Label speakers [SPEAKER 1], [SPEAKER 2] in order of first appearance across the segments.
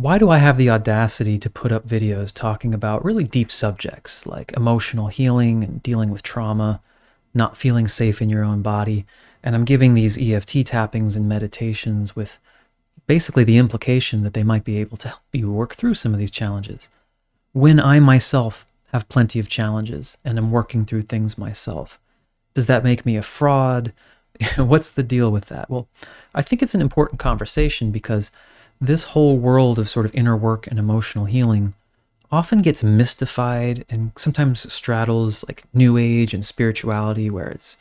[SPEAKER 1] Why do I have the audacity to put up videos talking about really deep subjects like emotional healing and dealing with trauma, not feeling safe in your own body? And I'm giving these EFT tappings and meditations with basically the implication that they might be able to help you work through some of these challenges. When I myself have plenty of challenges and am working through things myself, does that make me a fraud? What's the deal with that? Well, I think it's an important conversation because this whole world of sort of inner work and emotional healing often gets mystified and sometimes straddles like new age and spirituality, where it's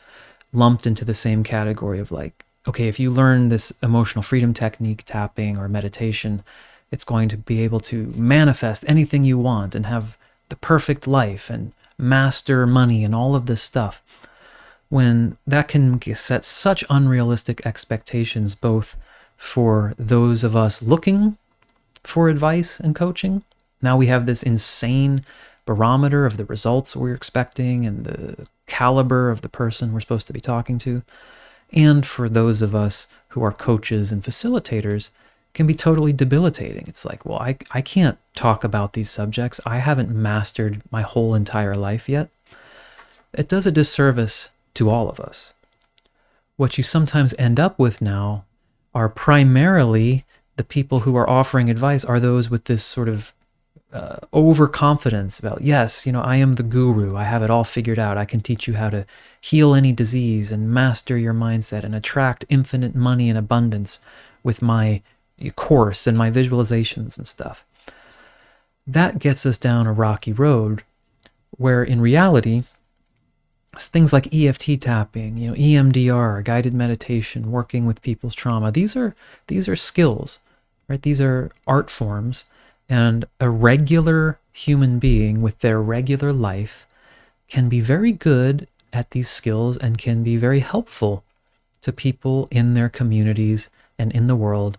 [SPEAKER 1] lumped into the same category of like, okay, if you learn this emotional freedom technique, tapping or meditation, it's going to be able to manifest anything you want and have the perfect life and master money and all of this stuff, when that can set such unrealistic expectations, both for those of us looking for advice and coaching. Now we have this insane barometer of the results we're expecting and the caliber of the person we're supposed to be talking to. And for those of us who are coaches and facilitators, can be totally debilitating. It's like, well, I can't talk about these subjects. I haven't mastered my whole entire life yet. It does a disservice to all of us. What you sometimes end up with now are primarily the people who are offering advice are those with this sort of overconfidence about, yes, I am the guru. I have it all figured out. I can teach you how to heal any disease and master your mindset and attract infinite money and abundance with my course and my visualizations and stuff. That gets us down a rocky road where in reality, things like EFT tapping, EMDR, guided meditation, working with people's trauma, these are skills, right? These are art forms, and a regular human being with their regular life can be very good at these skills and can be very helpful to people in their communities and in the world,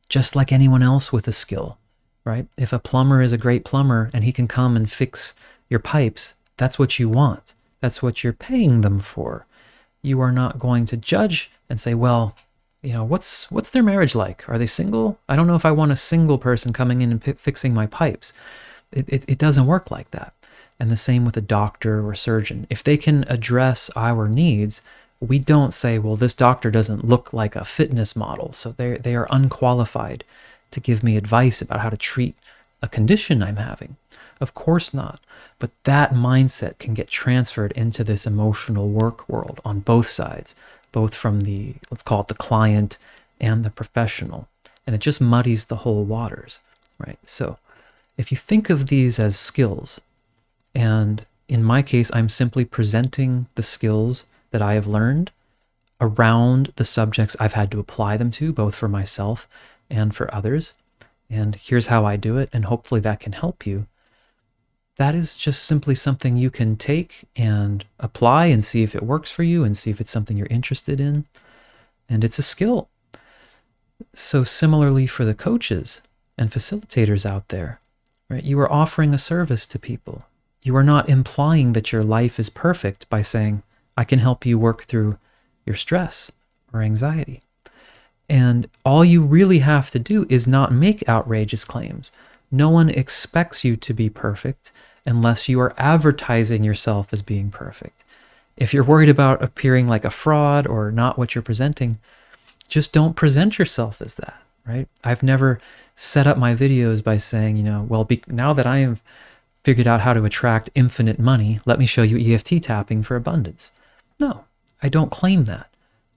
[SPEAKER 1] just like anyone else with a skill, right? If a plumber is a great plumber and he can come and fix your pipes, that's what you want. That's what you're paying them for. You are not going to judge and say, well, what's their marriage like? Are they single? I don't know if I want a single person coming in and fixing my pipes. It doesn't work like that. And the same with a doctor or surgeon. If they can address our needs, we don't say, well, this doctor doesn't look like a fitness model, so they are unqualified to give me advice about how to treat a condition I'm having. Of course not. But that mindset can get transferred into this emotional work world on both sides, both from the, let's call it the client and the professional. And it just muddies the whole waters, right? So if you think of these as skills, and in my case, I'm simply presenting the skills that I have learned around the subjects I've had to apply them to, both for myself and for others. And here's how I do it, and hopefully that can help you. That is just simply something you can take and apply and see if it works for you and see if it's something you're interested in. And it's a skill. So similarly for the coaches and facilitators out there, right? You are offering a service to people. You are not implying that your life is perfect by saying, I can help you work through your stress or anxiety. And all you really have to do is not make outrageous claims. No one expects you to be perfect unless you are advertising yourself as being perfect. If you're worried about appearing like a fraud or not what you're presenting, just don't present yourself as that, right? I've never set up my videos by saying, well, now that I have figured out how to attract infinite money, let me show you EFT tapping for abundance. No, I don't claim that.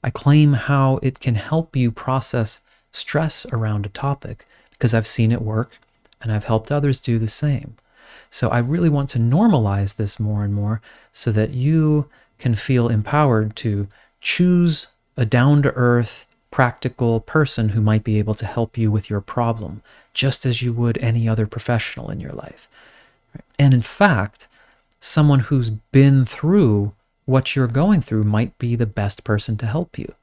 [SPEAKER 1] I claim how it can help you process stress around a topic because I've seen it work and I've helped others do the same. So I really want to normalize this more and more so that you can feel empowered to choose a down-to-earth, practical person who might be able to help you with your problem, just as you would any other professional in your life. And in fact, someone who's been through what you're going through might be the best person to help you.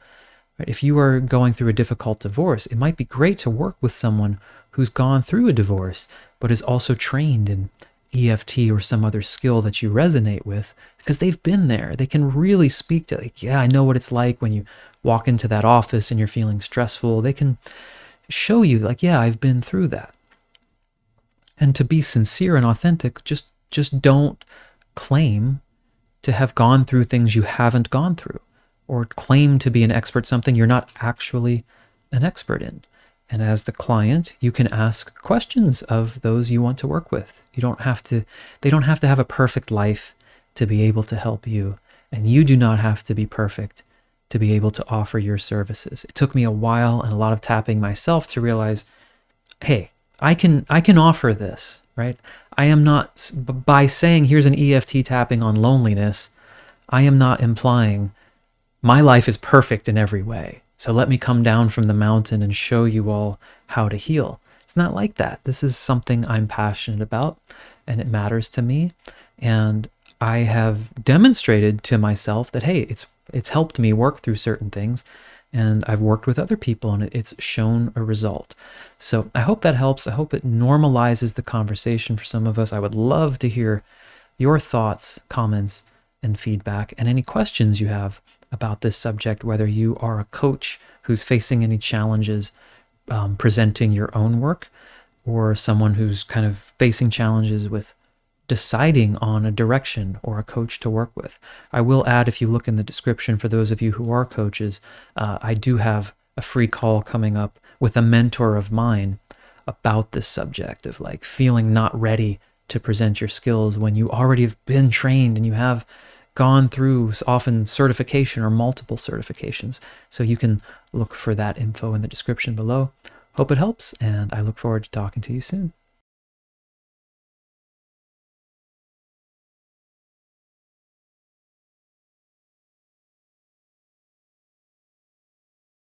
[SPEAKER 1] If you are going through a difficult divorce, it might be great to work with someone who's gone through a divorce, but is also trained in EFT or some other skill that you resonate with, because they've been there. They can really speak to, like, yeah, I know what it's like when you walk into that office and you're feeling stressful. They can show you, like, yeah, I've been through that. And to be sincere and authentic, just don't claim to have gone through things you haven't gone through, or claim to be an expert something you're not actually an expert in. And as the client, you can ask questions of those you want to work with. You don't have to, they don't have to have a perfect life to be able to help you. And you do not have to be perfect to be able to offer your services. It took me a while and a lot of tapping myself to realize, hey, I can offer this, right? I am not, by saying here's an EFT tapping on loneliness, I am not implying my life is perfect in every way. So let me come down from the mountain and show you all how to heal. It's not like that. This is something I'm passionate about and it matters to me. And I have demonstrated to myself that, hey, it's helped me work through certain things. And I've worked with other people and it's shown a result. So I hope that helps. I hope it normalizes the conversation for some of us. I would love to hear your thoughts, comments, and feedback, and any questions you have about this subject, whether you are a coach who's facing any challenges presenting your own work, or someone who's kind of facing challenges with deciding on a direction or a coach to work with. I will add, if you look in the description, for those of you who are coaches, I do have a free call coming up with a mentor of mine about this subject of like feeling not ready to present your skills when you already have been trained and you have gone through often certification or multiple certifications. So you can look for that info in the description below. Hope it helps, and I look forward to talking to you soon.